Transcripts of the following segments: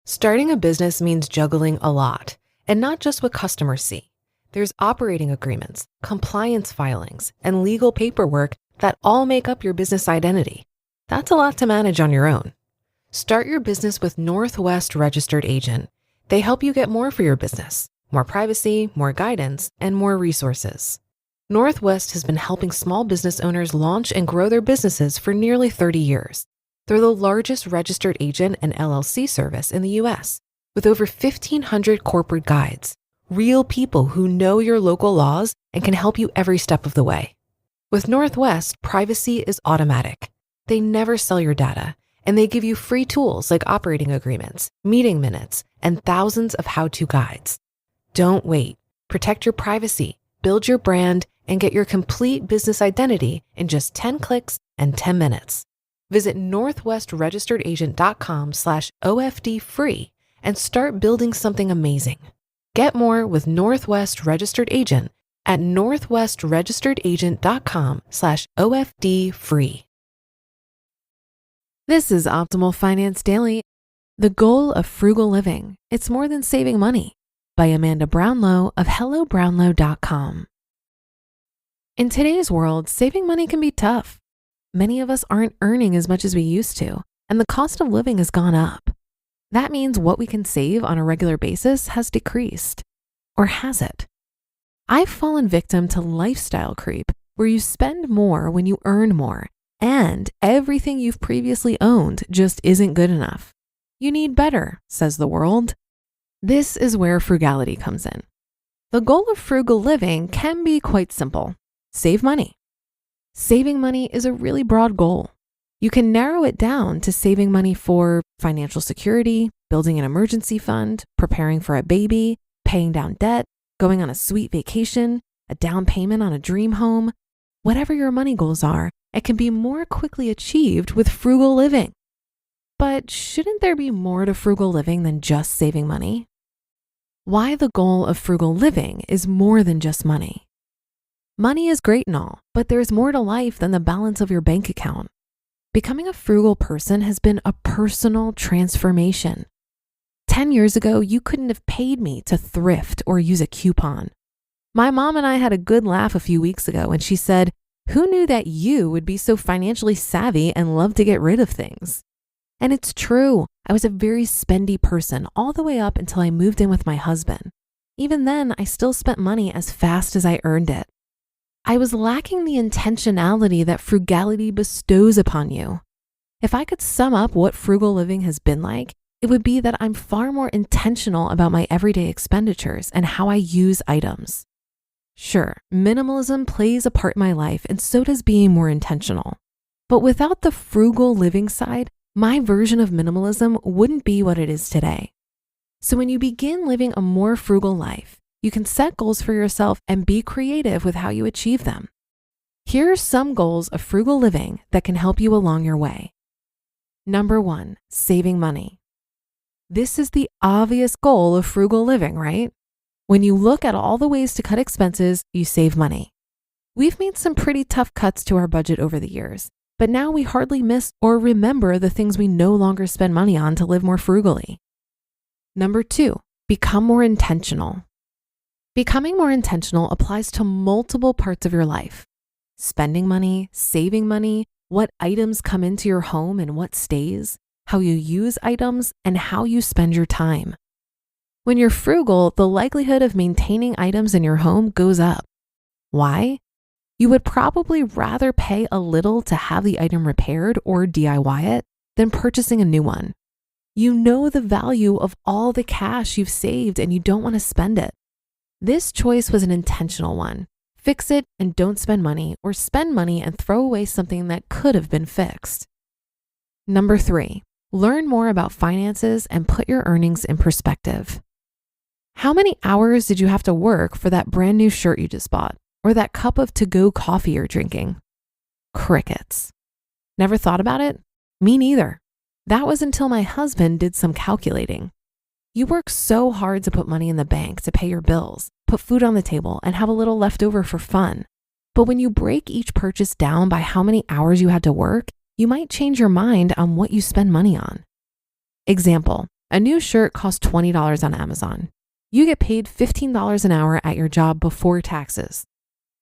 Starting a business means juggling a lot, and not just what customers see. There's operating agreements, compliance filings, and legal paperwork that all make up your business identity. That's a lot to manage on your own. Start your business with Northwest Registered Agent. They help you get more for your business, more privacy, more guidance, and more resources. Northwest has been helping small business owners launch and grow their businesses for nearly 30 years. They're the largest registered agent and LLC service in the US, with over 1,500 corporate guides, real people who know your local laws and can help you every step of the way. With Northwest, privacy is automatic. They never sell your data, and they give you free tools like operating agreements, meeting minutes, and thousands of how-to guides. Don't wait. Protect your privacy, build your brand, and get your complete business identity in just 10 clicks and 10 minutes. Visit northwestregisteredagent.com/OFD-free and start building something amazing. Get more with Northwest Registered Agent at northwestregisteredagent.com/OFD-free. This is Optimal Finance Daily, The Goal of Frugal Living. It's More Than Saving Money by Amanda Brownlow of HelloBrownlow.com. In today's world, saving money can be tough. Many of us aren't earning as much as we used to, and the cost of living has gone up. That means what we can save on a regular basis has decreased. Or has it? I've fallen victim to lifestyle creep, where you spend more when you earn more, and everything you've previously owned just isn't good enough. You need better, says the world. This is where frugality comes in. The goal of frugal living can be quite simple. Save money. Saving money is a really broad goal. You can narrow it down to saving money for financial security, building an emergency fund, preparing for a baby, paying down debt, going on a sweet vacation, a down payment on a dream home. Whatever your money goals are, it can be more quickly achieved with frugal living. But shouldn't there be more to frugal living than just saving money? Why the goal of frugal living is more than just money. Money is great and all, but there's more to life than the balance of your bank account. Becoming a frugal person has been a personal transformation. 10 years ago, you couldn't have paid me to thrift or use a coupon. My mom and I had a good laugh a few weeks ago when she said, "Who knew that you would be so financially savvy and love to get rid of things?" And it's true. I was a very spendy person all the way up until I moved in with my husband. Even then, I still spent money as fast as I earned it. I was lacking the intentionality that frugality bestows upon you. If I could sum up what frugal living has been like, it would be that I'm far more intentional about my everyday expenditures and how I use items. Sure, minimalism plays a part in my life, and so does being more intentional. But without the frugal living side, my version of minimalism wouldn't be what it is today. So when you begin living a more frugal life, you can set goals for yourself and be creative with how you achieve them. Here are some goals of frugal living that can help you along your way. Number 1, saving money. This is the obvious goal of frugal living, right? When you look at all the ways to cut expenses, you save money. We've made some pretty tough cuts to our budget over the years, but now we hardly miss or remember the things we no longer spend money on to live more frugally. Number 2, become more intentional. Becoming more intentional applies to multiple parts of your life. Spending money, saving money, what items come into your home and what stays, how you use items, and how you spend your time. When you're frugal, the likelihood of maintaining items in your home goes up. Why? You would probably rather pay a little to have the item repaired or DIY it than purchasing a new one. You know the value of all the cash you've saved and you don't want to spend it. This choice was an intentional one. Fix it and don't spend money, or spend money and throw away something that could have been fixed. Number 3, learn more about finances and put your earnings in perspective. How many hours did you have to work for that brand new shirt you just bought, or that cup of to-go coffee you're drinking? Crickets. Never thought about it? Me neither. That was until my husband did some calculating. You work so hard to put money in the bank to pay your bills, put food on the table, and have a little left over for fun. But when you break each purchase down by how many hours you had to work, you might change your mind on what you spend money on. Example, A new shirt costs $20 on Amazon. You get paid $15 an hour at your job before taxes.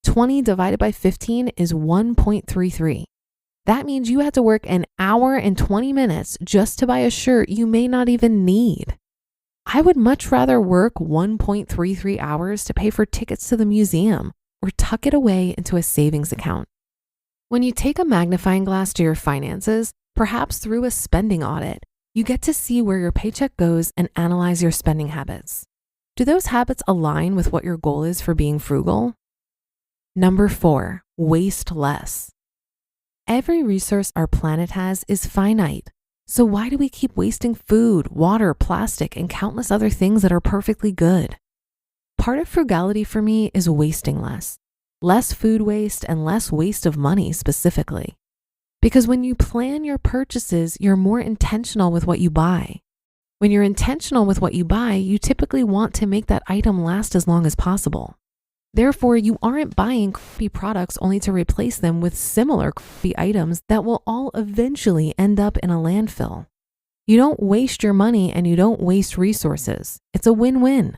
20 divided by 15 is 1.33. That means you had to work an hour and 20 minutes just to buy a shirt you may not even need. I would much rather work 1.33 hours to pay for tickets to the museum or tuck it away into a savings account. When you take a magnifying glass to your finances, perhaps through a spending audit, you get to see where your paycheck goes and analyze your spending habits. Do those habits align with what your goal is for being frugal? Number 4, waste less. Every resource our planet has is finite. So why do we keep wasting food, water, plastic, and countless other things that are perfectly good? Part of frugality for me is wasting less. Less food waste and less waste of money specifically. Because when you plan your purchases, you're more intentional with what you buy. When you're intentional with what you buy, you typically want to make that item last as long as possible. Therefore, you aren't buying crappy products only to replace them with similar crappy items that will all eventually end up in a landfill. You don't waste your money and you don't waste resources. It's a win-win.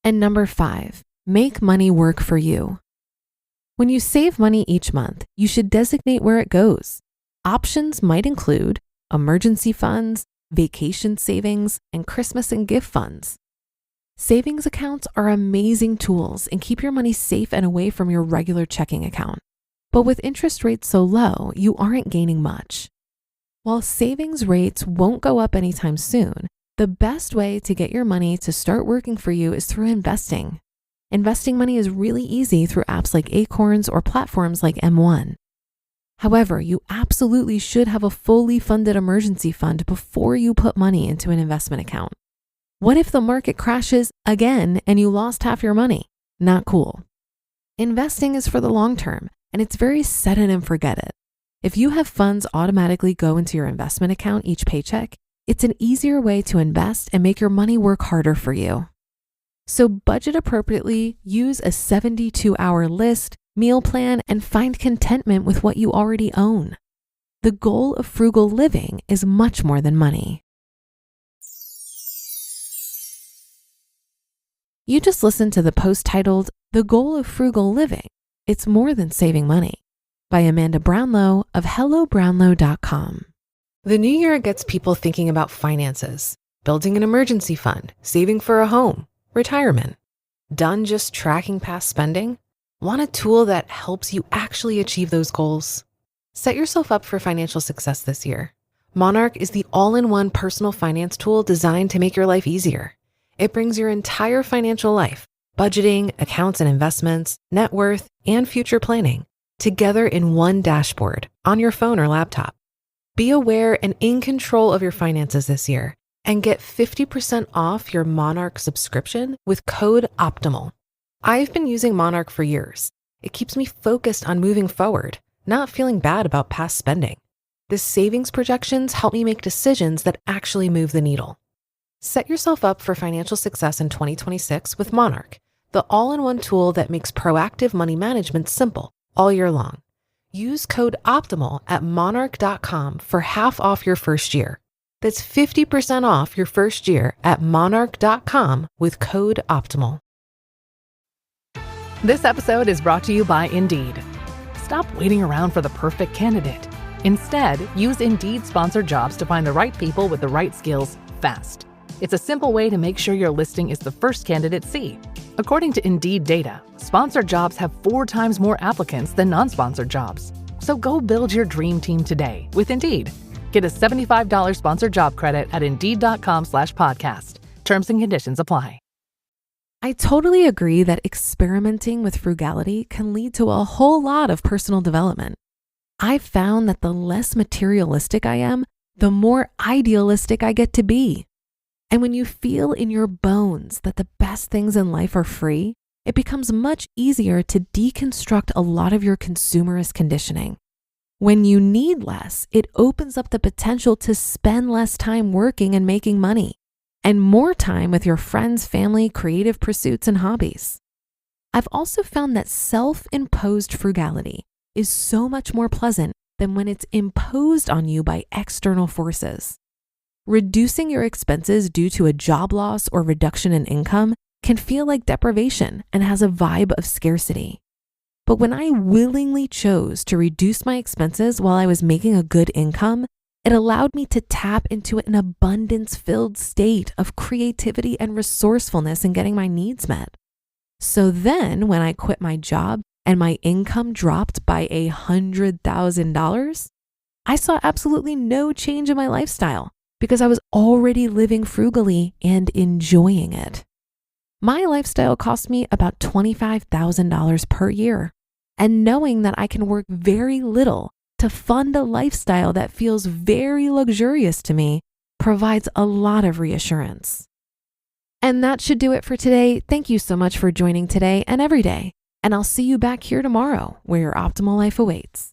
And number 5, make money work for you. When you save money each month, you should designate where it goes. Options might include emergency funds, vacation savings, and Christmas and gift funds. Savings accounts are amazing tools and keep your money safe and away from your regular checking account. But with interest rates so low, you aren't gaining much. While savings rates won't go up anytime soon, the best way to get your money to start working for you is through investing. Investing money is really easy through apps like Acorns or platforms like M1. However, you absolutely should have a fully funded emergency fund before you put money into an investment account. What if the market crashes again and you lost half your money? Not cool. Investing is for the long term, and it's very set it and forget it. If you have funds automatically go into your investment account each paycheck, it's an easier way to invest and make your money work harder for you. So budget appropriately, use a 72-hour list, meal plan, and find contentment with what you already own. The goal of frugal living is much more than money. You just listened to the post titled, The Goal of Frugal Living, It's More Than Saving Money, by Amanda Brownlow of HelloBrownlow.com. The new year gets people thinking about finances, building an emergency fund, saving for a home, retirement. Done just tracking past spending? Want a tool that helps you actually achieve those goals? Set yourself up for financial success this year. Monarch is the all-in-one personal finance tool designed to make your life easier. It brings your entire financial life, budgeting, accounts and investments, net worth, and future planning together in one dashboard on your phone or laptop. Be aware and in control of your finances this year and get 50% off your Monarch subscription with code OPTIMAL. I've been using Monarch for years. It keeps me focused on moving forward, not feeling bad about past spending. The savings projections help me make decisions that actually move the needle. Set yourself up for financial success in 2026 with Monarch, the all-in-one tool that makes proactive money management simple all year long. Use code OPTIMAL at monarch.com for half off your first year. That's 50% off your first year at monarch.com with code OPTIMAL. This episode is brought to you by Indeed. Stop waiting around for the perfect candidate. Instead, use Indeed sponsored jobs to find the right people with the right skills fast. It's a simple way to make sure your listing is the first candidates see. According to Indeed data, sponsored jobs have 4 times more applicants than non-sponsored jobs. So go build your dream team today with Indeed. Get a $75 sponsored job credit at Indeed.com/podcast. Terms and conditions apply. I totally agree that experimenting with frugality can lead to a whole lot of personal development. I've found that the less materialistic I am, the more idealistic I get to be. And when you feel in your bones that the best things in life are free, it becomes much easier to deconstruct a lot of your consumerist conditioning. When you need less, it opens up the potential to spend less time working and making money, and more time with your friends, family, creative pursuits, and hobbies. I've also found that self-imposed frugality is so much more pleasant than when it's imposed on you by external forces. Reducing your expenses due to a job loss or reduction in income can feel like deprivation and has a vibe of scarcity. But when I willingly chose to reduce my expenses while I was making a good income, it allowed me to tap into an abundance-filled state of creativity and resourcefulness in getting my needs met. So then when I quit my job and my income dropped by $100,000, I saw absolutely no change in my lifestyle because I was already living frugally and enjoying it. My lifestyle cost me about $25,000 per year, and knowing that I can work very little to fund a lifestyle that feels very luxurious to me provides a lot of reassurance. And that should do it for today. Thank you so much for joining today and every day. And I'll see you back here tomorrow where your optimal life awaits.